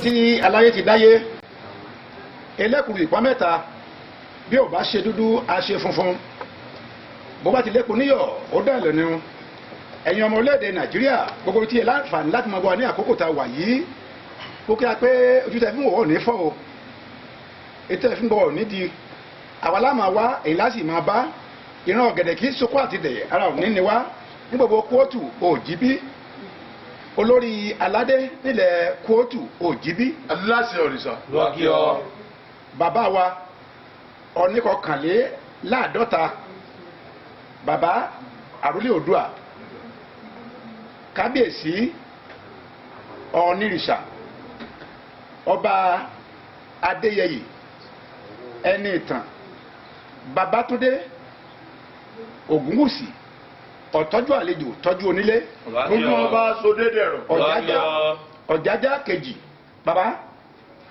tí aláyé ti dáyé ẹlẹ́kùnrin ìpá mẹ́ta bí ò bá ṣe dúdú á ṣe funfun bó bá ti lékun níyọ̀ ó dá ìlẹ́nu ẹ̀yin ọmọ orílẹ̀-èdè Nàìjíríà gbogbo tí ẹ láǹfààní láti máa bọ̀ ní àkókò tá a wà yìí kó kí a pé ojú tẹ fún wọ̀ ní fọ́ o ètò ẹ̀ fún wọ̀ ní di àwa láàmà wá èyí láti máa bá ìran ọ̀gẹ̀dẹ̀ kì í sokó àti dẹ̀ ara ò ní ni wá ní gbogbo kóòtù òjìbí olórí aládé nílẹ̀ kóòtù òjìbí. aláṣẹ òrìṣà. lọ́kì ọ. bàbá wa oníkọkànléláàdọ́ta bàbá àrólé Oòduà kábíyèsí ọ̀nìrìṣà ọba adéyẹyè ẹni ìtàn Babátúndé Ògúnwùsì ọ̀tọ́jú àlejò tọ́jú onílé gbogbo ọba sódédèrò. ọ̀jájá kejì bàbá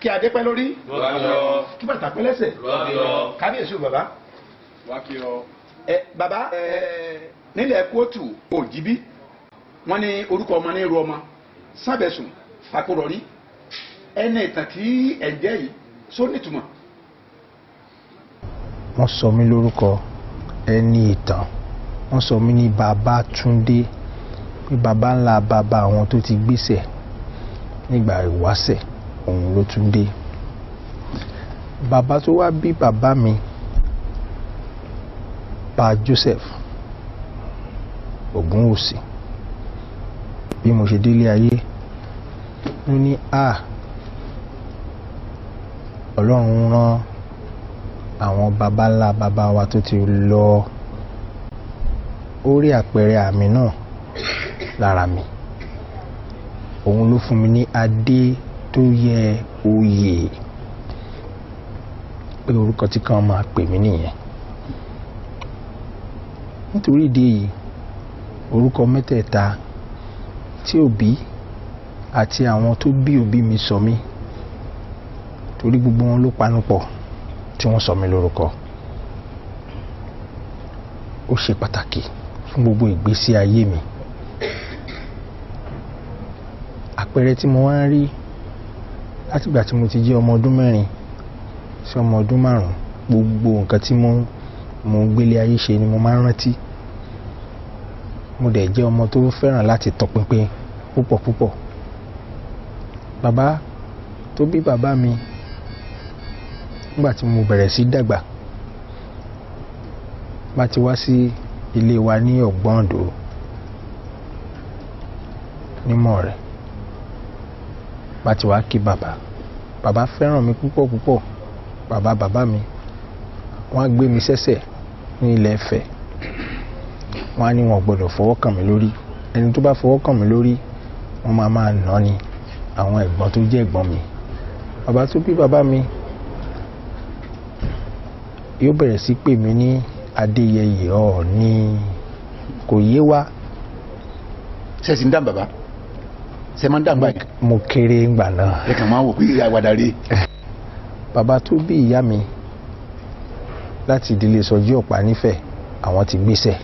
kí adé pẹ́ lórí kí bàtà pẹ́ lẹ́sẹ̀ kábíyèsí o bàbá. bàbá nílẹ̀ kóòtù òjìbí wọ́n ní orúkọ ọmọ ní irú ọmọ sábẹ̀sùn fàkúrọ̀rí ẹni ìtàn tí ẹ̀jẹ̀ yìí só nítumọ̀. wọ́n sọ mí lórúkọ ẹni ìtàn wọ́n sọ mí ní Babátúndé pé baba ńlá bàbá àwọn tó ti gbéṣẹ̀ nígbà ìwáṣẹ̀ òun ló tún dé. bàbá tó wá bí bàbá mi Pa Joseph Ògúnwùsì bí mo ṣe délé ayé ló ní Ọlọ́run rán àwọn baba ńlá bàbá wa tó ti lọ ó rí àpẹẹrẹ àmì náà lára mi òun ló fún mi ní adé tó yẹ oyè pé orúkọ tí kan máa pè mí nìyẹn nítorí ìdí èyí orúkọ mẹ́tẹ̀ẹ̀ta tí òbí àti àwọn tó bí òbí mi sọ mí torí gbogbo wọn ló panupọ̀ tí wọ́n sọ mí lórúkọ ó ṣe pàtàkì fún gbogbo ìgbésí ayé mi àpẹẹrẹ tí mo wá ń rí látìgbà tí mo ti jẹ́ ọmọ ọdún 4 sí ọmọ ọdún 5 gbogbo nǹkan tí mo gbélé ayé ṣe ni mo máa ń rántí mo dẹ̀ jẹ́ ọmọ tó fẹ́ràn láti tọpinpin púpọ̀ bàbá tó bí bàbá mi nígbà tí mo bẹ̀rẹ̀ sí dàgbà bá ti wá sí ilé wa ní Ọ̀gbọ́ndò nímọ̀ rẹ̀ bá ti wá kí bàbá fẹ́ràn mi púpọ̀ bàbá mi wọ́n á gbé mi sẹ́sẹ̀ ní ilẹ̀ Ifẹ̀ wọ́n á ní wọn gbọ́dọ̀ fọwọ́ kàn mí lórí ẹni tó bá fọwọ́ kàn mí lórí wọ́n máa nà ni àwọn ẹ̀gbọ́n tó jẹ́ ẹ̀gbọ́n mi bàbá tó bí bàbá mi yóò bẹ̀rẹ̀ sí pè mí ní Adéyẹyè Ọọ̀ni kò yé wa. ṣe sì ń dá bàbá ṣe máa ń dá báyìí. mo kéré ńgbà náà. ẹ kàn máa wò pé àwàdà rèé. bàbá tó bí ìyá mi láti ìdílé Sọjí Ọ̀pá nífẹ̀ẹ́ àwọn ti gbéṣẹ̀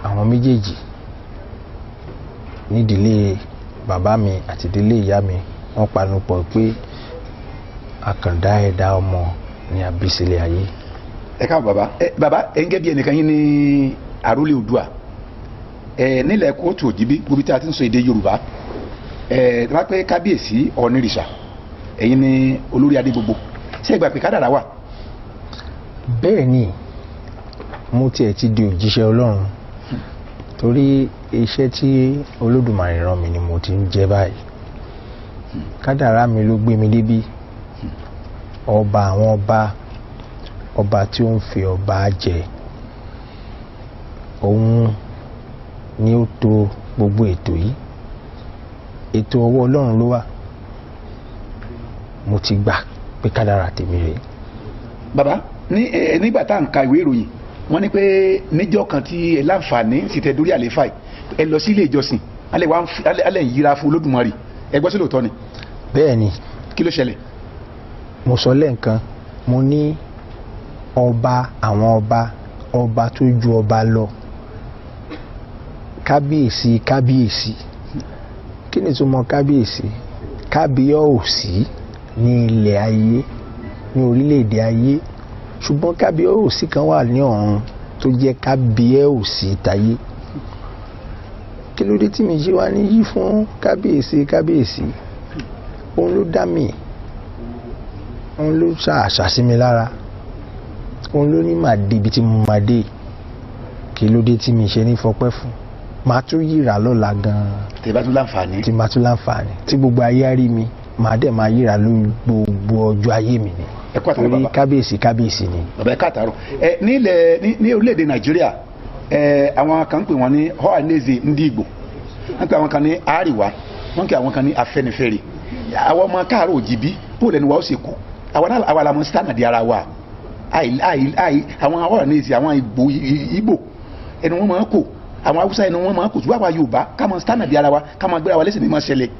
àwọn méjèèjì nídìílé bàbá mi àti ìdílé ìyá mi wọ́n panupọ̀ pé àkàndá ẹ̀dá ọmọ ní abísílẹ̀ ayé. ẹ káàbọ̀ bàbá ẹ ń gẹ́ bí ẹnìkan yín ní àrólé Oòduà nílẹ̀ kóòtù òjìbí gbogbo tí a ti ń sọ èdè Yorùbá wá pé kábíyèsí ọ̀nìrìṣà ẹ̀yin ni olórí adé gbogbo ṣé ẹ gbà pé kádàrá wà. bẹ́ẹ̀ ni mo tiẹ̀ ti di òjíṣẹ́ Ọlọ́run torí iṣẹ́ tí Olódùmarè rán mi ni mo ti ń jẹ́ báyìí kádàrá mi ló gbé mi débí ọba àwọn ọba tí ó ń fi ọba jẹ òun ni ó tò gbogbo ètò yìí ètò ọwọ́ Ọlọ́run ló wà mo ti gbà pé kádàrá tèmi rèé. bàbá nígbà tá à ń ka ìwé ìròyìn wọ́n ní pé níjọ́ kan tí ẹ láǹfààní sì tẹ dórí àlééfà ẹ lọ sí ilé ìjọsìn alẹ́ ń yíra fún Olódùmarè ẹ gbọ́ sí lóòótọ́ ni. bẹ́ẹ̀ ni. kí ló ṣẹlẹ̀. mo sọ lẹ́ẹ̀kan mo ní ọba àwọn ọba tó ju ọba lọ kábíyèsí kí ni túmọ̀ kábíyèsí? Kábíyọ̀ọ́sí ní ilẹ̀ ayé, ní orílẹ̀-èdè ayé, ṣùgbọ́n kábíyọ̀ọ́sí kan wà ní ọ̀run tó jẹ́ kábíyọ̀ọ́sí tayé. Kí ló dé tí mi ṣe wá ní yí fún kábíyèsí? Òun ló dá mi, òun ló ṣàṣà sí mi lára, òun ló ní màá dé ibi tí mo máa dé. Kí ló dé tí mi ṣe ní fọpẹ́ fún? Màá tún yíra lọ́la gan-an. tí bá tún láǹfààní. tí bá tún láǹfààní, tí gbogbo ayé á rí mi, màá dẹ̀ máa yíra lórí gbogbo ọjọ́ ayé mi ni. ẹ kú àtàrọ bàbá. kábíyèsí ni. bàbá ẹ káàtàrọ. ní orílẹ̀-èdè Nàìjíríà àwọn kan ń pè wọ́n ní Ohanaeze Ndị Igbo, wọ́n pè àwọn kan ní Àríwá, wọ́n pè àwọn kan ní Afẹ́nifẹ́re. àwọn ọmọ káàárọ̀ òjìbí bó lẹ́nu wa ó sì kú, àwa la mọ̀ sítánàdì ara wa. àwọn Ohanaeze, àwọn Ìgbò ẹnu wọn máa ń kò, àwọn Haúsá ẹnu wọn máa ń kò, ṣùgbọ́n àwa Yorùbá ká mọ̀ sítánàdì ara wa, ká mọ̀ gbéra wa lẹ́sìn ní máa ṣẹlẹ̀.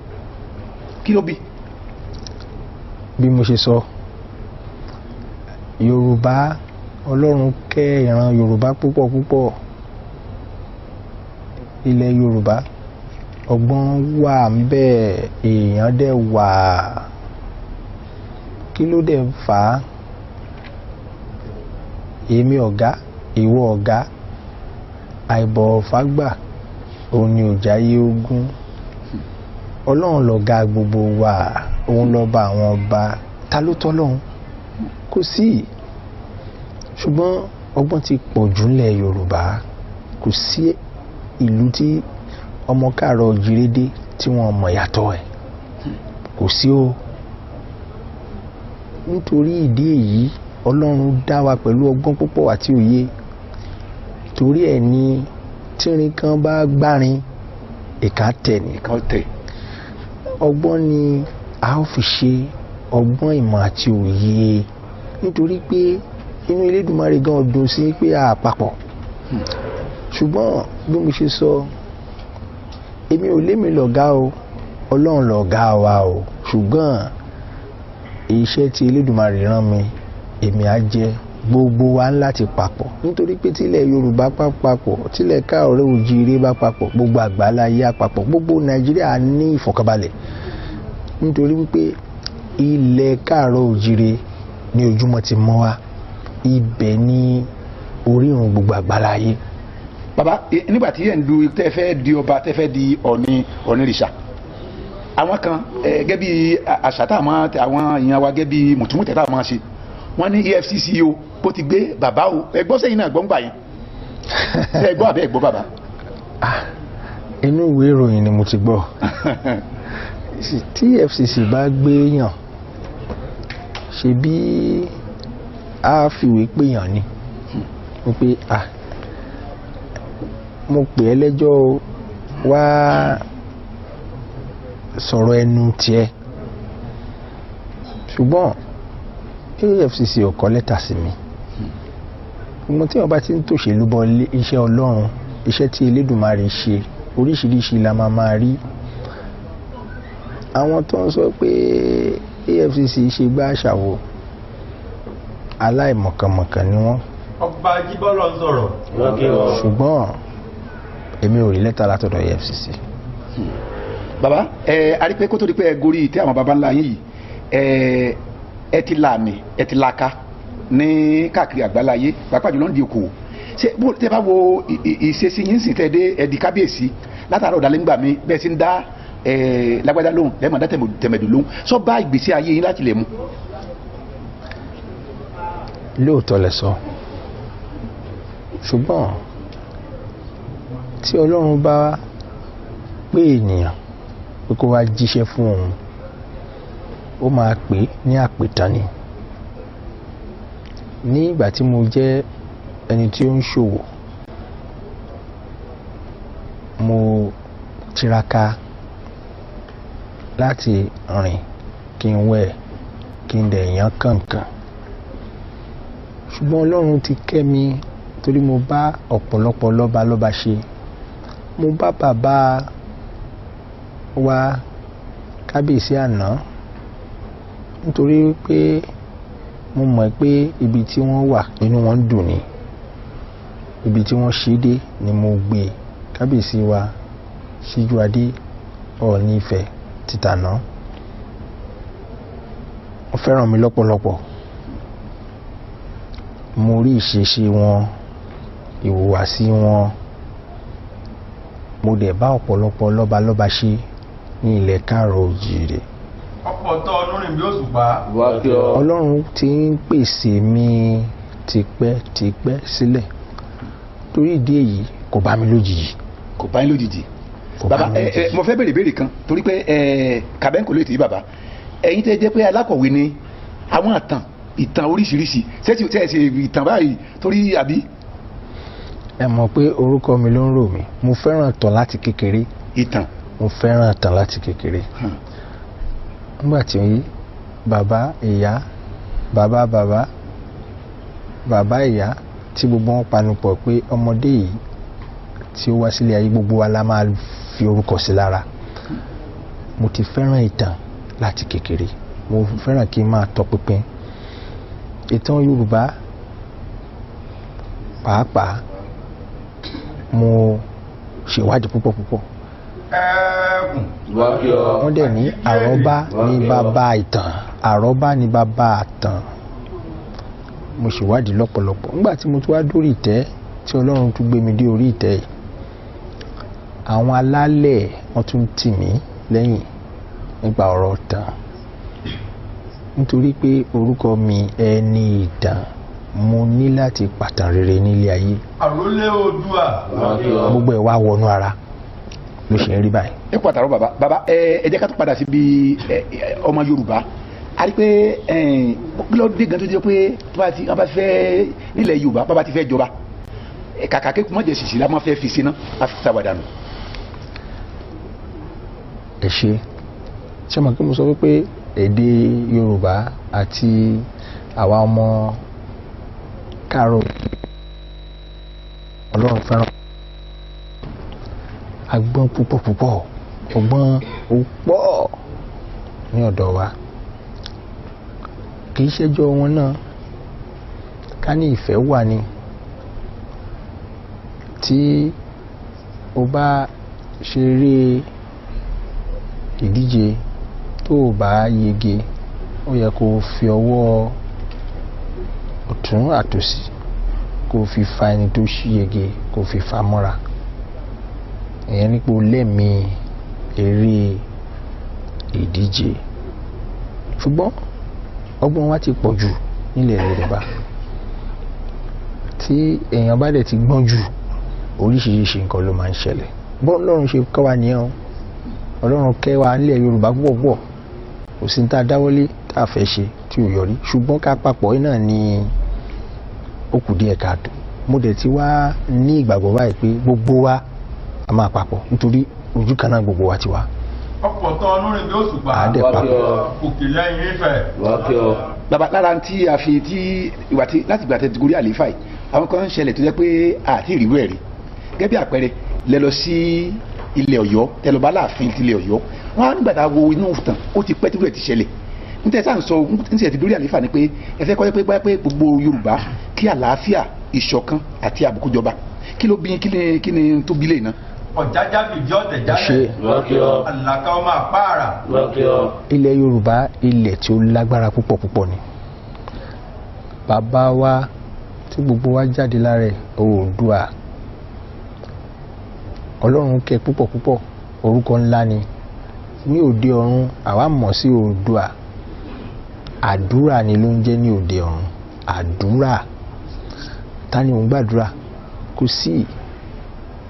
kí ló bí? Bí mo ṣe sọ, Yorùbá, Ọlọ́run kẹ́ ìran Yorùbá púpọ̀ púpọ̀. Ilẹ̀ Yorùbá ọgbọ́n wà ńbẹ̀, èèyàn dẹ̀ wà. Kí ló dẹ̀ fà á? Èmi ọ̀gá, ìwọ ọ̀gá, àìbọ̀wọ̀ fágbà òun ni ò jáyé ogún. Ọlọ́run lọ̀gá gbogbo wa, òun lọ́ba àwọn ọba. Ta ló tọ́ lọ́hun? Kò sí. Ṣùgbọ́n ọgbọ́n ti pọ̀ jù nílẹ̀ Yorùbá. Kò sí ìlú tí ọmọ káàárọ̀ oòjíire dé tí wọ́n mọ̀ yàtọ̀ ẹ̀. Kò sí o. Nítorí ìdí èyí, Ọlọ́run dá wa pẹ̀lú ọgbọ́n púpọ̀ àti òye. Torí ẹ̀ ni tírin kan bá gbárin, ìka tẹ̀ ní. ìkan tẹ̀. Ọgbọ́n ni a ó fi ṣe, ọgbọ́n ìmọ̀ àti òye. Nítorí pé inú Elédùmarè gan dùn sí pé a papọ̀. Ṣùgbọ́n bí mo ṣe sọ, èmi ò lémi lọ̀gá o, Ọlọ́run lọ̀gá wa o. Ṣùgbọ́n iṣẹ́ tí Elédùmarè rán mi, èmi á jẹ́. Gbogbo wa ń láti papọ̀. Nítorí pé tílẹ̀ Yorùbá bá papọ̀, tílẹ̀ káàárọ̀ oòjíire bá papọ̀, gbogbo àgbáláyé á papọ̀, gbogbo Nàìjíríà ní ìfọ̀kànbalẹ̀. Nítorí wípé ilẹ̀ káàárọ̀ oòjíire ní ojúmọ́ ti mọ́ wa, ibẹ̀ ní orírun gbogbo àgbáláyé. bàbá nígbà tí ẹ̀ ń du tẹ́ fẹ́ di ọba, tẹ́ fẹ́ di Ọ̀nìrìṣà, àwọn kan gẹ́gẹ́ bí àṣà táwọn èèyàn wa gẹ́gẹ́ bí mùtúmùtẹ̀ táwọn máa ṣe, wọ́n ní EFCC o kó ti gbé bàbá o. ẹgbọ́n sẹ́yìn náà gbọ́ngbà yẹn ṣe ẹgbọ́n àbẹ́ ẹgbọ́n bàbá? Inú ìwé ìròyìn ni mo ti gbọ́. Tí EFCC bá gbé yàn, ṣe bí a fìwé pé yàn ni wípé mo pè ẹ́ lẹ́jọ́ wá sọ̀rọ̀ ẹnu tiẹ̀. Ṣùgbọ́n EFCC ò kọ lẹ́tà sí mi. Gbogbo tí wọ́n bá ti ń tòṣèlú bọ iṣẹ́ Ọlọ́run, iṣẹ́ tí Elédùmarè ṣe, oríṣiríṣi la máa rí. Àwọn tó ń sọ pé EFCC ṣe gbá àṣàwò, aláìmọ̀kànmọ̀kàn ni wọ́n. Ọba Jíbọ́lọ̀ ń sọ̀rọ̀. Ṣùgbọ́n èmi ò rí lẹ́tà látọ̀dọ̀ EFCC. bàbá a rí pé kó tó di pé ẹ gorí tí àwọn baba ńlá yín yìí, ẹ ti làmì, ẹ ti laka ní káàkiri àgbáláyé, pàápàá jùlọ ní okòwò. ṣé bó tẹ bá wo ìṣesí yín sì tẹ dé ẹdí kábíyèsí látàrọ ọ̀dàlẹ́ngbà mi bẹ́ẹ̀ sì ń dá lágbádá lóhùn lẹ́mọ̀ dá tẹ̀mẹ̀dù lóhùn, sọ bá ìgbésí ayé yín láti lè mú. Lóòótọ́ lẹ sọ, ṣùgbọ́n tí Ọlọ́run bá pé ènìyàn pé kó wá jíṣẹ́ fún òun, ó máa pè ní àpètán ni. Ní ìgbà tí mo jẹ́ ẹni tí ó ń ṣòwò, mo tiraka láti rìn kí n wẹ̀ kí n dẹ̀ yán kànkàn. Ṣùgbọ́n Ọlọ́run ti kẹ́ mi torí mo bá ọ̀pọ̀lọpọ̀ lọ́balọ́ba ṣe. Mo bá bàbá wa kábíyèsí àná, nítorí pé mo mọ̀ pé ibi tí wọ́n wà nínú wọn dùn ni, ibi tí wọ́n ṣe dé ni mo gbé kábíyèsí wa Síjú Adé Ọọ̀ni Ifẹ̀ títàná wọ́n fẹ́ràn mi lọ́pọ̀lọpọ̀. Mo rí ìṣesí wọn, ìhùwàsí wọn, mo dẹ̀ bá ọ̀pọ̀lọpọ̀ lọ́balọ́ba ṣe ní ilẹ̀ káàrọ̀ oòjíire. ọ̀pọ̀ tọ́ ọdún rìn bí òṣùpá. Ọlọ́run ti ń pèsè mi tipẹ́ sílẹ̀, torí ìdí èyí kò bá mi lójijì. kò bá yín lójijì. bàbá mo fẹ́ béèrè ìbéèrè kan torí pé kàbẹ́ńkò lè tì í bàbá ẹ̀yin tẹ́ jẹ́ pé alákọ̀wé ni àwọn ìtàn oríṣiríṣi ṣe ìtàn báyìí torí àbí. Ẹ mọ̀ pé orúkọ mi ló ń rò mí. Mo fẹ́ràn ìtàn láti kékeré. ìtàn. Mo fẹ́ràn ìtàn láti kékeré. Nígbà tí bàbá ìyá bàbá ìyá tí gbogbo wọn panupọ̀ pé ọmọdé yìí tí ó wá sílé ayé gbogbo wa la máa fi orúkọ sí lára. Mo ti fẹ́ràn ìtàn láti kékeré. Mo fẹ́ràn kí n máa tọpinpin ìtàn Yorùbá pàápàá. Mo ṣèwádìí púpọ̀. Wọ́n dẹ̀ ní àrọ́bá ní bàbá ìtàn, àrọ́bá ní bàbá àtàn. Mo ṣèwádìí lọ́pọ̀lọpọ̀. Nígbà tí mo tún wá dórí ìtẹ́ tí Ọlọ́run tún gbé mi dé orí ìtẹ́ yìí, àwọn alálẹ̀ wọ́n tún tì mí lẹ́yìn nípa ọ̀rọ̀ ìtàn, nítorí pé orúkọ mi Ẹni Ìtàn. Mo ní láti pàtàn rere nílé ayé. Àrólé Oòduà. Gbogbo ẹ̀ wá wọnú ara ló ṣe ń rí báyìí. ẹ kú àtàrọ bàbá ẹ jẹ́ ká tó padà sí bí ọmọ Yorùbá a rí pé lọ́dún gan tó jẹ́ pé wọ́n bá fẹ́ nílẹ̀ Yorùbá bá bá ti fẹ́ jọba kàkà kékun mọ́jẹ̀ ṣìṣì la máa fẹ́ fi síná a fi sábà dànù. Ẹ ṣe mọ̀ kí mo sọ wípé èdè Yorùbá àti àwa ọmọ káàrọ̀ Ọlọ́run fẹ́ràn agbọ́n púpọ̀ ọgbọ́n ó pọ̀ ní ọ̀dọ̀ wa. Kì í ṣẹ́jọ́ wọn náà, ká ní ìfẹ́ wà ní tí o bá ṣeré ìdíje tó o bá yege, ó yẹ kó o fi ọwọ́ ọ̀tún àtòsí kó o fi fa ẹni tó ṣiyege kó o fi fa mọ́ra. Ìyẹn nípò lẹ́mìí eré ìdíje. Ṣùgbọ́n ọgbọ́n wa ti pọ̀ jù nílẹ̀ Yorùbá. Tí èèyàn bá dẹ̀ ti gbọ́n jù, oríṣiríṣi nǹkan ló máa ń ṣẹlẹ̀. Bọ́n Ọlọ́run ṣe kọ́ wa nìyẹn o. Ọlọ́run kẹ́ wa nílẹ̀ Yorùbá púpọ̀. Kò sí ní tá a dáwọ́lé tá a fẹ́ ṣe tí ò yọrí. Ṣùgbọ́n ká papọ̀ náà ni ó kù díẹ̀ káàtó. Mo dẹ̀ ti wá ní ìgbàgbọ́ báyìí pé gbogbo wa a máa papọ̀ nítorí ojú kan náà gbogbo wa ti wá. Ọ̀pọ̀ tọ́ ọdún rìn bí òṣùpá. Àádẹ́ papọ̀. Òkè lẹ́yìn Ifẹ̀. bàbá lára tí a fi tí ìwà tí láti gbà tẹ́tí gorí àlééfà yìí àwọn kan ń ṣẹlẹ̀ tó jẹ́ pé àti ìrírú ẹ̀ rí gẹ́gẹ́ bí àpẹẹrẹ lẹ lọ sí ilẹ̀ Ọ̀yọ́ tẹ lọ bá láàfin ti ilẹ̀ Ọ̀yọ́ wọn á nígbà tá a wo inú tàn ó ti pẹ́ tí rẹ̀ ti ṣẹlẹ̀ níta sáà ń sọ níta ti gorí àlééfà ni pé ẹ fẹ́ kọ́ pé gbogbo Yorùbá kí àlàáfíà ìṣọ̀kan àti àbùkù jọba kí ló bí kí ni tó bí lè ná. Ọ̀jájá fìdí ọ̀tẹ̀ jálẹ̀. Àlàkà ọmọ àpáàrà. Ilẹ̀ Yorùbá ilẹ̀ tí ó lágbára púpọ̀ ni. Bàbá wa tí gbogbo wa jáde lára Oòduà, Ọlọ́run kẹ́ púpọ̀ orúkọ ńlá ni. Ní òde ọ̀run àwa mọ̀ sí Oòduà. Àdúrà ni ló ń jẹ́ ní òde ọ̀run. Àdúrà. Ta ni òun gbàdúrà?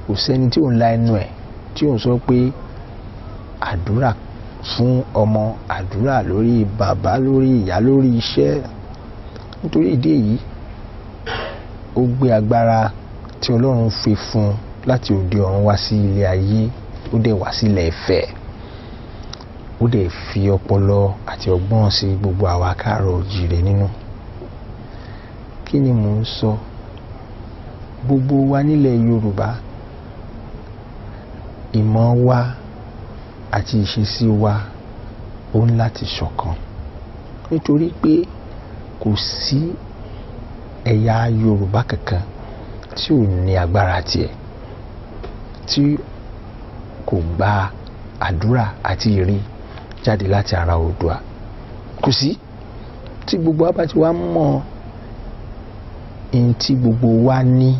Kò sẹ́ni tí ò ń la ẹnu ẹ̀ tí ò ń sọ pé àdúrà fún ọmọ, àdúrà lórí bàbá, lórí ìyá, lórí iṣẹ́. Nítorí ìdí èyí ó gbé agbára tí Ọlọ́run fi fún láti òde ọ̀run wá sí ilé ayé, ó dẹ̀ wá sílẹ̀ Ifẹ̀, ó dẹ̀ fi ọpọlọ àti ọgbọ́n sí gbogbo àwa káàrọ̀ oòjíire nínú. Kí ni mò ń sọ? Gbogbo wa nílẹ̀ Yorùbá, ìmọ̀ wa àti ìṣesí wa ó ń láti ṣọ̀kan, nítorí pé kò sí ẹ̀yà Yorùbá kankan tí ò ní agbára tiẹ̀, tí kò gba àdúrà àti ìre jáde láti ara Oòduà. Kò sí tí gbogbo wa bá ti wá mọ̀ in tí gbogbo wa ní,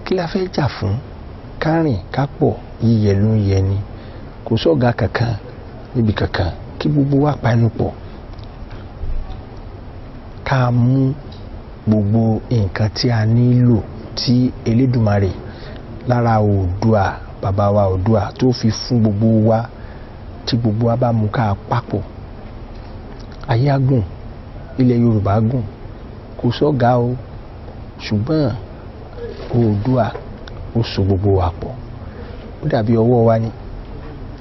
kí la fẹ́ jà fún? Kárìn kápọ̀ yíyẹ ló ń yẹ ni, kò sọ́gà kankan níbi kankan, kí gbogbo wa panu pọ̀ ká mú gbogbo nǹkan tí a nílò tí Elédùmarè lára Oòduà, bàbá wa Oòduà tó fi fún gbogbo wa, tí gbogbo wa bá mú ká papọ̀, ayé á gùn, ilẹ̀ Yorùbá gùn, kò sọ́gà o, ṣùgbọ́n Oòduà ó so gbogbo wa pọ̀. Ó dàbí ọwọ́ wa ni,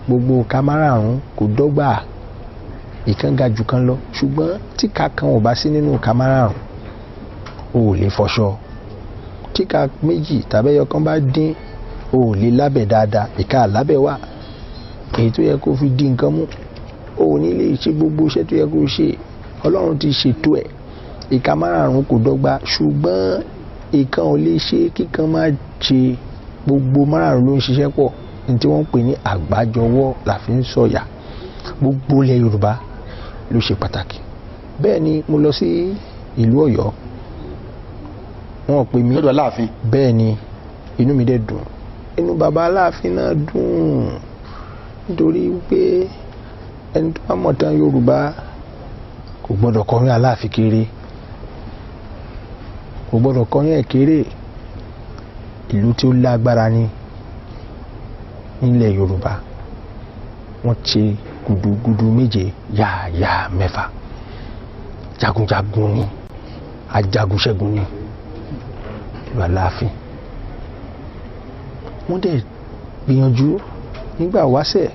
gbogbo ká márààrún kò dọ́gba, ìkan ga jù kan lọ, ṣùgbọ́n tí ká kan ò bá sí nínú ká márààrún o ò lè fọṣọ, tí ká méjì tàbí ẹyọ kan bá dín o ò lè lábẹ̀ dáadáa, ìka àlábẹ̀ wà, èyí tó yẹ kó fi di nǹkan mú o ò ní lè ṣe gbogbo iṣẹ́ tó yẹ kó ṣe. Ọlọ́run ti ṣètò ẹ̀, ìka márààrún kò dọ́gba, ṣùgbọ́n ìkan ò lè ṣe kíkan má ṣe, gbogbo márààrún ló ń ṣiṣẹ́ pọ̀, ní tí wọ́n ń pè ní àgbájọwọ́ la fi ń sọ̀yà. Gbogbo ilẹ̀ Yorùbá ló ṣe pàtàkì. Bẹ́ẹ̀ ni mo lọ sí ìlú Ọ̀yọ́, wọ́n pè mí lọ́dọ̀ Aláàfin. Bẹ́ẹ̀ ni inú mi dẹ̀ dùn, inú bàbá Aláàfin náà dùn, nítorí pé ẹni tó bá mọ̀ tán Yorùbá kò gbọ́dọ̀ kọrin Aláàfin kéré, kò gbọ́dọ̀ kọrin ẹ̀ kéré. Ìlú tí ó lágbára ní nílẹ̀ Yorùbá, wọ́n ṣe gudugudu méje yáàyà mẹ́fà, jagunjagun ni, ajagunṣẹ́gun ni ìlú Aláàfin. Wọ́n dẹ̀ gbìyànjú nígbà wáṣẹ̀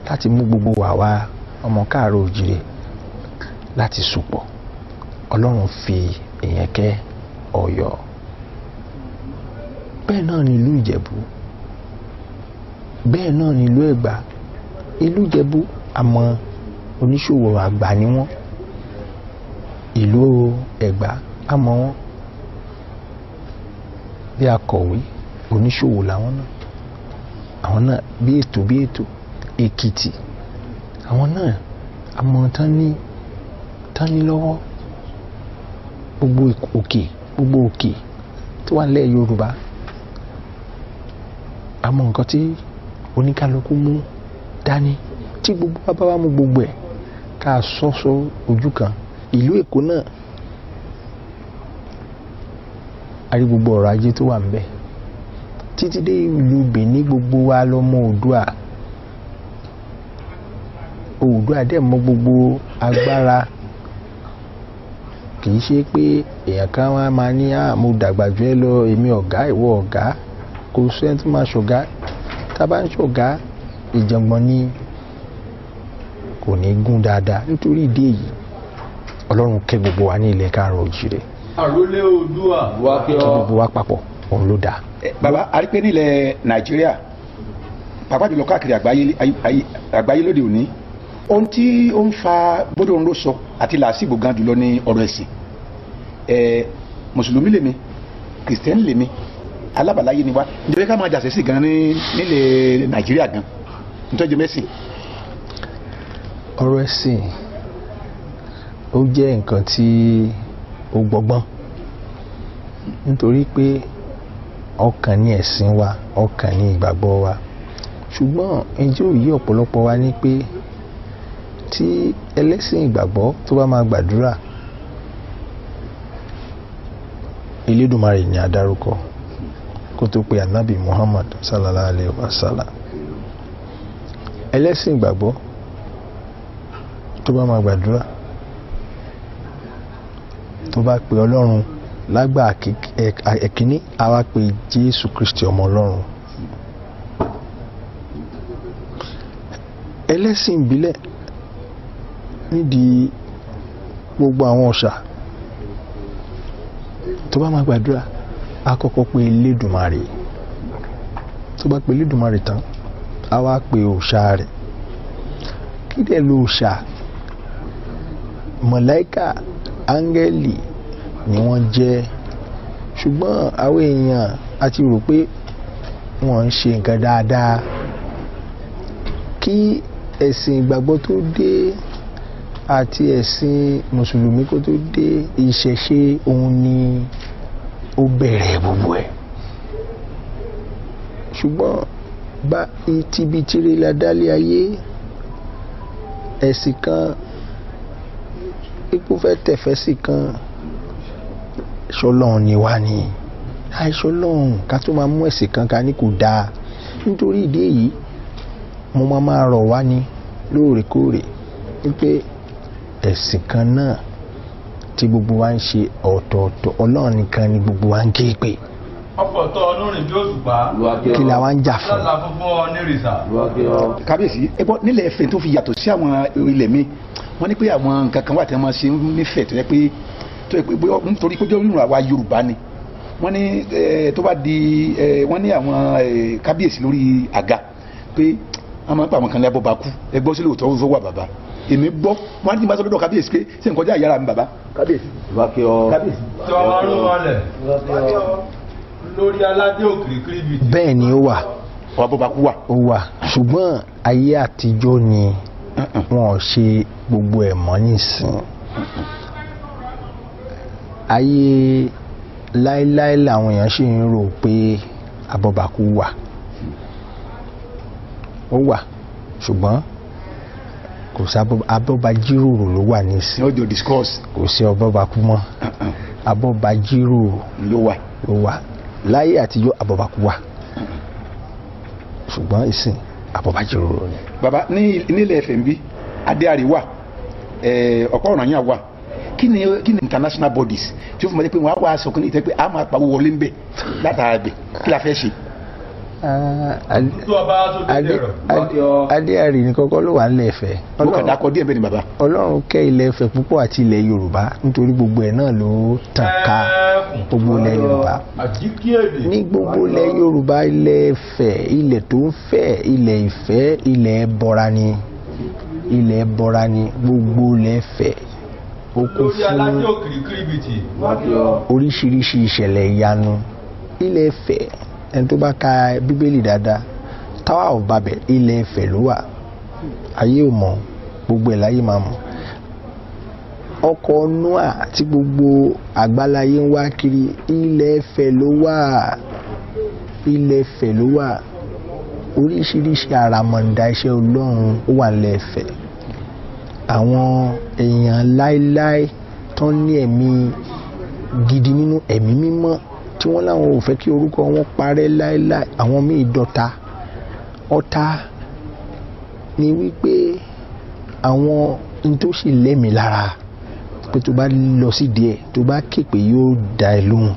láti mú gbogbo àwa ọmọ káàárọ̀ oòjíire láti sopọ̀. Ọlọ́run fi èèyàn kẹ́ Ọ̀yọ́. Bẹ́ẹ̀ náà ni ìlú Ìjẹ̀bú, bẹ́ẹ̀ náà ni ìlú Ẹ̀gbá. Ìlú Ìjẹ̀bú àmọ́ oníṣòwò àgbà ni wọ́n, ìlú Ẹ̀gbá àmọ́ wọn bí akọ̀wé oníṣòwò làwọn náà, àwọn náà bí ètò Èkìtì, àwọn náà àmọ́ tán ní lọ́wọ́. Gbogbo òkè tó wà nílẹ̀ Yorùbá, àmọ́ nǹkan tí oníkálukú mú dání, tí gbogbo bàbá wa mú gbogbo ẹ̀ ká sọ́sọ́ ojú kan. Ìlú Èkó náà a rí gbogbo ọ̀rọ̀ ajé tó wà ń bẹ̀, títí dé ìlú Benin, gbogbo wa lọ́mọ Oòduà dẹ̀ mọ gbogbo agbára. Kì í ṣe pé èèyàn kan wá máa ní mo dàgbà jù ẹ́ lọ, èmi ọ̀gá ìwọ ọ̀gá, kò sẹ́ni tó máa ṣọ̀gá. Tá bá ń ṣọ̀gá, ìjàngbọ̀n ni kò ní gún dáadáa. Nítorí ìdí èyí, Ọlọ́run kẹ́ gbogbo wa ní ilẹ̀ káàárọ̀ oòjíire. Àrólé Oòduà wá kí kí gbogbo wa papọ̀, òun ló dáa. Bàbá, a rí pé nílẹ̀ Nàìjíríà pàápàá jùlọ káàkiri àgbáyé lóde òní, ohun tí ó ń fa bódò ń ló sọ àti làásìgbò gan jùlọ ní ọ̀rọ̀ ẹ̀sìn. Mùsùlùmí lèmi, kìrìsìtẹ́nì lèmi, alábàláyé ni wá, nítorí ká máa jà sẹ́sìn gan nílẹ̀ Nàìjíríà gan nítorí mẹ́sìn. Ọ̀rọ̀ ẹ̀sìn ó jẹ́ nǹkan tí ó gbọgbọ́n, nítorí pé ọkàn ni ẹ̀sìn wa, ọkàn ni ìgbàgbọ́ wa. Ṣùgbọ́n ẹjọ́ òye ọ̀pọ̀lọpọ̀ wa ní pé tí ẹlẹ́sìn ìgbàgbọ́ tó bá máa gbàdúrà, Elédùmarè ni a dárúkọ kó tó pe Ànábì Muhammad sallallahu alaihi wasallam. Ẹlẹ́sìn ìgbàgbọ́ tó bá máa gbàdúrà, tó bá pe Ọlọ́run lágbà ẹ̀kíní, a wá pe Jésù Kristi ọmọ Ọlọ́run. Ẹlẹ́sìn ìbílẹ̀ nídìí gbogbo àwọn òòṣà tó bá máa gbàdúrà, a kọ́kọ́ pe Elédùmarè, tó bá pe Elédùmarè tán, a wá pe òòṣà rẹ̀. Kí dẹ̀ ló òòṣà? Màláíkà, áńgẹ́lì ni wọ́n jẹ́. Ṣùgbọ́n àwọn èèyàn a ti rò pé wọ́n ń ṣe nǹkan dáadáa, kí ẹ̀sìn ìgbàgbọ́ tó dé àti ẹ̀sìn mùsùlùmí kó tó dé, ìṣẹ̀ṣe òun ni ó bẹ̀rẹ̀ gbogbo ẹ̀. ṣùgbọ́n bá tibitire la dálé ayé, ẹ̀sìn kan ipò fẹ́ tẹ̀fẹ́ sí kan, ṣọlọ́run ni wá ní àìṣọlọ́run ká tó máa mú ẹ̀sìn kan ká ní kò dáa. nítorí ìdí èyí mo máa rọ̀ wá ní lóòrèkóòrè wípé ẹ̀sìn kan náà tí gbogbo wa ń ṣe ọ̀tọ̀ọ̀tọ̀, ọlọ́run nìkan ni gbogbo wa ń ké pè. ọ̀pọ̀tọ̀ olórin bí òṣùpá kí la wá ń jà fún. lọ́la fúnfún ọ ní rìsà. kábíyèsí ẹ gbọ́ nílẹ̀ Ifẹ̀ tó fi yàtọ̀ sí àwọn ilẹ̀ mi, wọ́n ní pé àwọn nǹkan kan wà tí wọ́n máa ṣe nífẹ̀ẹ́ tó yẹ pé nítorí pé jọ́rùn àwa Yorùbá ni wọ́n ní tó bá di wọ́n ní àwọn kábíyèsí lórí àga pé wọ́n máa ń pa àwọn kan lẹ́bọ̀ bá kú ẹ gbọ́ sílẹ̀ òótọ́ ó wà bàbá èmi gbọ́ wọ́n á ti máa sọ lọ́dọ̀ kábíyèsí pé ṣé nǹkan jẹ́ àyàrá mi bàbá kábíyèsí. kábíyèsí. tọrọ wọlé lórí aládé òkìrìkìrì bìí. bẹ́ẹ̀ ni ó wà. wà bó bá kú wà. ó wà ṣùgbọ́n ayé àtijọ́ ni wọn ò ṣe gbogbo ẹ̀ mọ́ nísìn. ayé láéláé làwọn èèyàn ṣì ń rò pé abọ́bakú wà. ó wà ṣùgbọ́n kò sí abọ́bajíròrò ló wà nísìn. no jo discourse. kò sí abọ́bakú mọ́. abọ́bajíròrò ló wà. láyé àtijọ́ abọ́bakú wà ṣùgbọ́n ìsìn abọ́bajíròrò ni. bàbá nílẹ̀ Ifẹ̀ ń bí adé àríwá ọ̀pọ̀ ọ̀ràn yàn wà kí ni international bodies tí ó fún mi pé wọ́n á wá sọkún ní ìtẹ́ pé a máa pawó wọlé ń bẹ̀ látara bẹ̀ kí la fẹ́ ṣe. adé àrí ní kọ́kọ́ ló wà nílẹ̀ Ifẹ̀. mo kàn dákọ díẹ̀ bẹ́ẹ̀ ni bàbá. Ọlọ́run kẹ́ ilẹ̀ Ifẹ̀ púpọ̀ àti ilẹ̀ Yorùbá nítorí gbogbo ẹ̀ náà ló tàn ká gbogbo ilẹ̀ Yorùbá. ní gbogbo ilẹ̀ Yorùbá ilẹ̀ Ifẹ̀ ilẹ̀ tó ń fẹ̀ ilẹ̀ Ifẹ̀ ilẹ̀ bọ́ra ni gbogbo ilẹ̀ Ifẹ̀ ó kún fún oríṣiríṣi ìṣẹ̀lẹ̀ ìyanu. ilẹ̀ Ifẹ̀ ẹni tó bá ka Bíbélì dáadáa Tower of Babel ilẹ̀ Ifẹ̀ ló wà. ayé ò mọ̀ gbogbo ẹ̀ láyé máa mọ̀. ọkọ̀ Noah tí gbogbo àgbáláyé ń wá kiri ilẹ̀ Ifẹ̀ ló wà. oríṣiríṣi àràmọ̀ǹdà iṣẹ́ Ọlọ́run ó wà nílẹ̀ Ifẹ̀. àwọn èèyàn láéláé tó ní ẹ̀mí gidi nínú ẹ̀mí mímọ́ tí wọ́n láwọn ò fẹ́ kí orúkọ wọn parẹ́ láéláé. àwọn míì dọ̀tá ọ̀tá ni wípé àwọn n tó sì lẹ́mìí lára pé tó bá lọ sí díẹ̀ tó bá képe yóò dá ẹ lóhùn.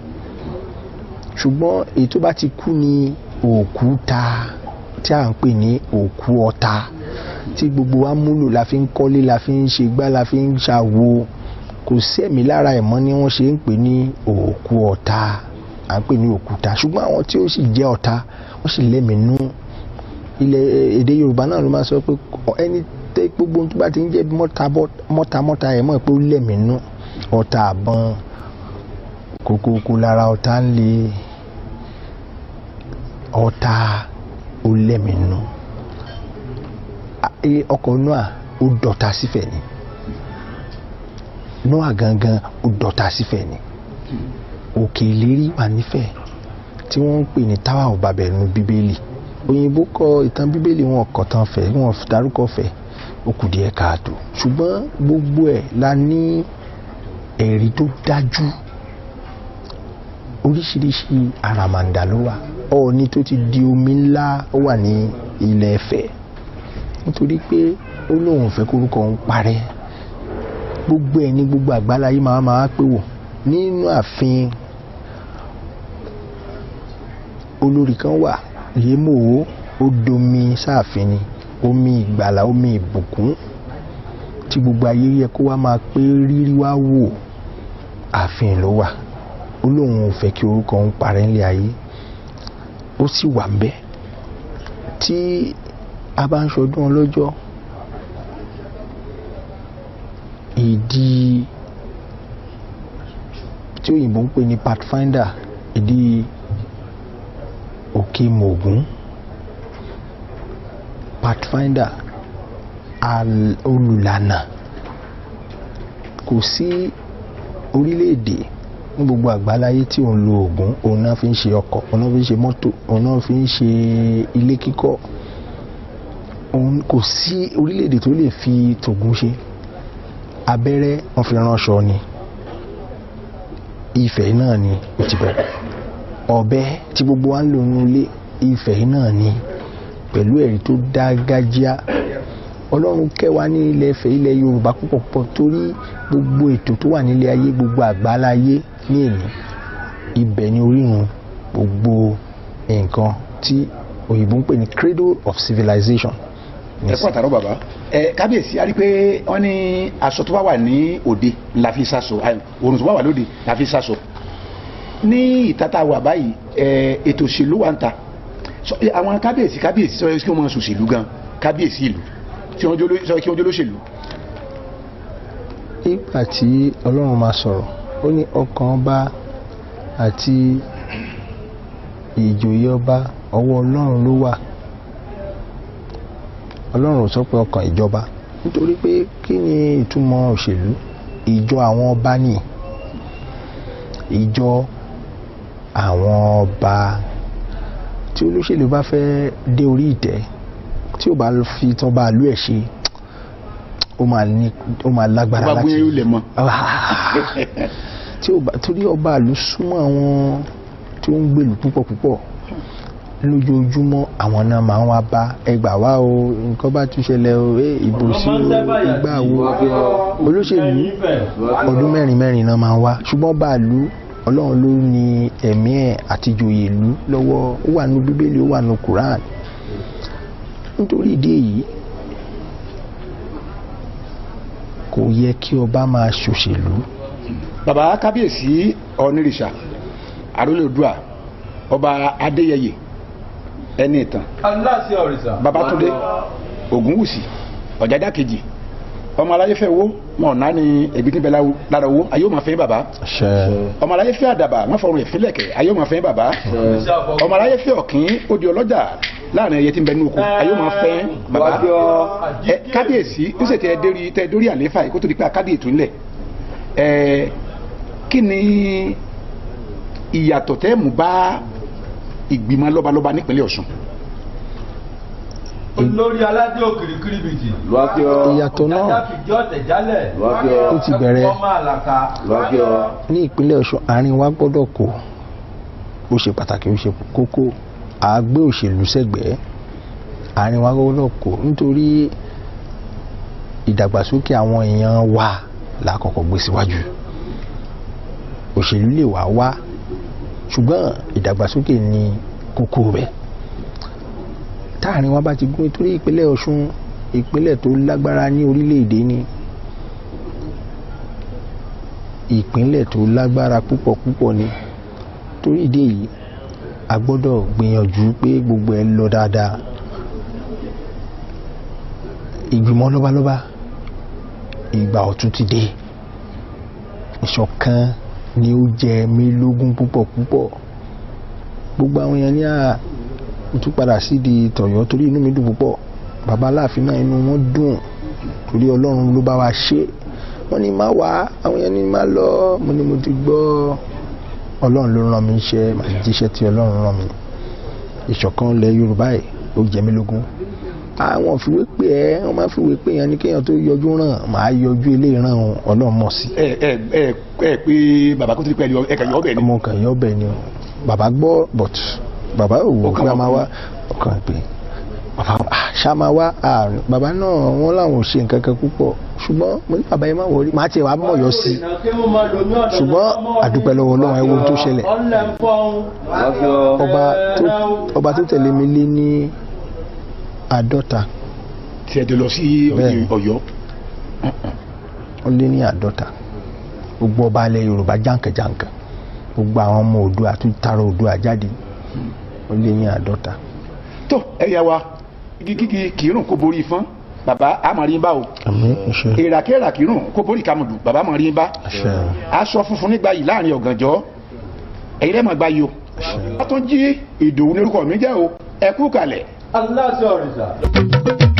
ṣùgbọ́n èyí tó bá ti kú ni òkúta tí à ń pè ní òkú ọ̀tá tí gbogbo wa múlò la fi ń kọ́lé la fi ń ṣe gbá la fi ń ṣàwo kò sẹ́mi lára ẹ̀ mọ́ ni wọ́n ṣe ń pè ní òkú ọ̀tá à ń pè ní òkúta. ṣùgbọ́n àwọn tí ó sì jẹ́ ọ̀tá wọ́n sì lẹ́mìínú. ilẹ̀ èdè Yorùbá náà ló máa sọ pé ẹni tẹ́ gbogbo tó bá ti ń jẹ́ mọ́ta ẹ̀ mọ̀ pé ó lẹ́mìínú. ọ̀tá àbọn kòkòkò lára ọ̀tá ń le ọ̀tá ó lẹ́mìínú. ọkọ̀ Noah ó dọ̀tá sífẹ̀ ni. Noah gangan ó dọ̀tá sífẹ̀ ni. òkè ìlérí wà nífẹ̀ tí wọ́n ń pè ní Tower of Babel nínú Bíbélì. òyìnbó kọ ìtàn Bíbélì wọn kọ tán fẹ̀ wọn dárúkọ fẹ̀ ó kù díẹ̀ káàtó. ṣùgbọ́n gbogbo ẹ̀ la ní ẹ̀rí tó dájú. oríṣiríṣi àràmàǹdà ló wà. Ọọ̀ni tó ti di omi ńlá ó wà ní ilẹ̀ Ifẹ̀ nítorí pé ó lóun fẹ́ kórúkọ òun parẹ́. gbogbo ẹ̀ ní gbogbo àgbáláyé máa pé wò nínú ààfin olórí kan wà yémòó ó domi sáàfin ni omi ìgbàlà omi ìbùkún tí gbogbo ayé yẹ kó wá máa pé rírí wá wò ààfin ló wà. ó lóun ò fẹ́ kí orúkọ òun parẹ́ ńlẹ̀ ayé ó sì wà ńbẹ̀. tí a bá ń ṣọdún ọlọ́jọ́ ìdí tí òyìnbó ń pè ní Pathfinder ìdí òkè Mògún pathfinder olùlànà. Kò sí orílẹ̀-èdè ní gbogbo àgbáláyé tí òun lo ògùn, òun náà fi ń ṣe ọkọ̀, òun náà fi ń ṣe mọ́tò, òun náà fi ń ṣe ilé kíkọ́. Kò sí orílẹ̀-èdè tó lè fi tògùn ṣe. Abẹ́rẹ́ wọn fi ránṣọ ni, Ifẹ̀ náà ni ó ti bẹ̀rẹ̀. Ọ̀bẹ tí gbogbo wa ń lò nínú ilé, Ifẹ̀ náà ni, pẹ̀lú ẹ̀rí tó dágájíá. Ọlọ́run kẹwa ní ilẹ̀ Ifẹ̀, ilẹ̀ Yorùbá púpọ̀ púpọ̀, torí gbogbo ètò tó wà nílé ayé, gbogbo àgbáláyé ní èní, ibẹ̀ ni orírun gbogbo nǹkan tí òyìnbó ń pè ní cradle of civilization. Ẹ kú àtàrọ bàbá. Kábíyèsí, a rí pé wọ́n ní aṣọ tó bá wà ní òde la fi sáṣọ, òrùn tó bá wà lóde la fi sáṣọ. Ní ìtata wà báyìí, ètò òṣèlú wà ń ta. Àwọn kábíyèsí sọ kí wọ́n máa ṣòṣèlú gan, kábíyèsí ìlú tí wọ́n kí wọ́n jó lóṣèlú. Nígbà tí Ọlọ́run máa sọ̀rọ̀, ó ní ọkàn ọba àti ìjòyè ọba ọwọ́ Ọlọ́run ló wà. Ọlọ́run ò sọ pé ọkàn ìjọba, nítorí pé kí ni ìtumọ̀ òṣèlú? Ìjọ àwọn ọba ni, ìjọ àwọn ọba. Tí olóṣèlú bá fẹ́ dé orí ìtẹ́, tí ó bá fi tán bá lú ẹ̀ ṣe, ó máa lágbára láti gbé lè mọ. Torí ọba ìlú súnmọ́ àwọn tí ó ń gbèlú púpọ̀ púpọ̀, lójoojúmọ́ àwọn náà máa ń wá bá ẹgbà wá o, nǹkan bá tún ṣẹlẹ̀ o, ìbò sí o, ìgbà wo. Olóṣèlú ọdún mẹ́rin náà máa ń wá, ṣùgbọ́n ọba ìlú, Ọlọ́run ló ní ẹ̀mí ẹ̀ àti ìjòyè ìlú lọ́wọ́. Ó wà nínú Bíbélì, ó wà nínú Quran. Nítorí ìdí èyí, kò yẹ kí ọba máa ṣòṣèlú. Bàbá kábíyèsí Ọ̀nìrìṣà Àrólé Oòduà ọba Adéyẹyè ẹni ìtàn, Babátúndé Ògúnwùsì Ọ̀jájá kejì, ọmọ aláyé fẹ́ owó wọn ọ̀nà ni ẹ̀bí níbẹ̀ lára owó, ayé ò máa fẹ́ bàbá. Ọmọ aláyé fẹ́ àdàbà wọ́n fọrùn ìfínlẹ̀kẹ̀, ayé ò máa fẹ́ bàbá. Ọmọ aláyé fẹ́ ọ̀kín ó di ọlọ́jà láàrin ẹyẹ tí ń bẹ nínú oko, ayé ò máa fẹ́ bàbá. Kábíyèsí ń ṣe tẹ dórí àlééfà yìí kó tó di pé akádé ètò ńlẹ̀. Kí ni ìyàtọ̀ tẹ́ mú bá ìgbìmọ̀ lọ́balọ́ba nípínlẹ̀ Ọ̀ṣun? Olórí aládé òkìrìkìrì bìtì. Ìyàtọ̀ náà ó ti bẹ̀rẹ̀ ní ìpínlẹ̀ Ọ̀ṣun. Àárín wa gbọ́dọ̀ kó, ó ṣe pàtàkì, ó ṣe kókó. Àgbé òṣèlú sẹ́gbẹ̀ẹ́, àárín wa gbọ́dọ̀ kó, nítorí ìdàgbàsókè àwọn èèyàn wa lákọ̀ọ́kọ́ gbé síwájú. Òṣèlú lè wá, ṣùgbọ́n ìdàgbàsókè ni kókó rẹ̀. Táàrin wa bá ti gún, nítorí ìpínlẹ̀ Ọ̀ṣun ìpínlẹ̀ tó lágbára ní orílẹ̀-èdè ni, ìpínlẹ̀ tó lágbára púpọ̀ púpọ̀ ni. Torí ìdí èyí, a gbọ́dọ̀ gbìyànjú pé gbogbo ẹ lọ dáadáa. Ìgbìmọ̀ lọ́balọ́ba, ìgbà ọ̀tun ti dé. Ìṣọ̀kan ni ó jẹ mí lógún púpọ̀ púpọ̀. Gbogbo àwọn èèyàn ní tún padà sí di tọ̀yọ́, torí inú mi dùn púpọ̀. Bàbá Aláàfin náà inú wọn dùn, torí Ọlọ́run ló bá wa ṣe. Wọ́n ní má wá, àwọn èèyàn ní má lọ. Mo ní mo ti gbọ́, Ọlọ́run ló rán mi iṣẹ́, màá ti jíṣẹ́ tí Ọlọ́run rán mi. Ìṣọ̀kan ilẹ̀ Yorùbá yìí ó jẹ mí lógún. Àwọn òfìwé pé wọ́n máa fi wé pé yẹn ní kéèyàn tó yọjú ràn, màá yọjú ilé ìran Ọlọ́run mọ̀ sí. Pé bàbá kó tó di pé ẹ̀ka yọ ọbẹ̀ ni. Ọmọ kan yọ ọbẹ̀ ni o. Bàbá gbọ́, but bàbá ò wò pé a máa wá. Ọkàn pé bàbá ṣá máa wá. Bàbá náà wọ́n láwọn ò ṣe nǹkan kan púpọ̀, ṣùgbọ́n mo ní bàbá yẹn máa wọrí, màá tiẹ̀ wá mọ̀ yọ sí i. Ṣùgbọ́n àdúpẹ́ lọ́wọ́ Ọlọ́run, ẹ wo tó ṣẹlẹ̀. Ọba tó tẹ̀lé mi lé ní 50. Tí ẹ jọ lọ sí Ọ̀yọ́. Ó lé ní 50. Gbogbo ọba alẹ́ Yorùbá jàǹkànjàǹkàn, gbogbo àwọn ọmọ Oòduà àti tara Oòduà jáde, ó lé ní 50. Tó ẹ̀yà wa kíkí kìírùn kó borí ifán, bàbá àmọ̀rin bá o. Èràkèrà kìírùn kó borí kàmùdù, bàbá àmọ̀rin bá. Aṣọ funfun nígbà yìí láàrin ọ̀gànjọ́, ẹ̀yin lẹ́mọ̀ gbá yìí o. Wọ́n tún jí Ìdòwú lórúkọ mi jẹ́ o, ẹ kú kalẹ̀. Aláṣẹ òrìṣà. Thank you.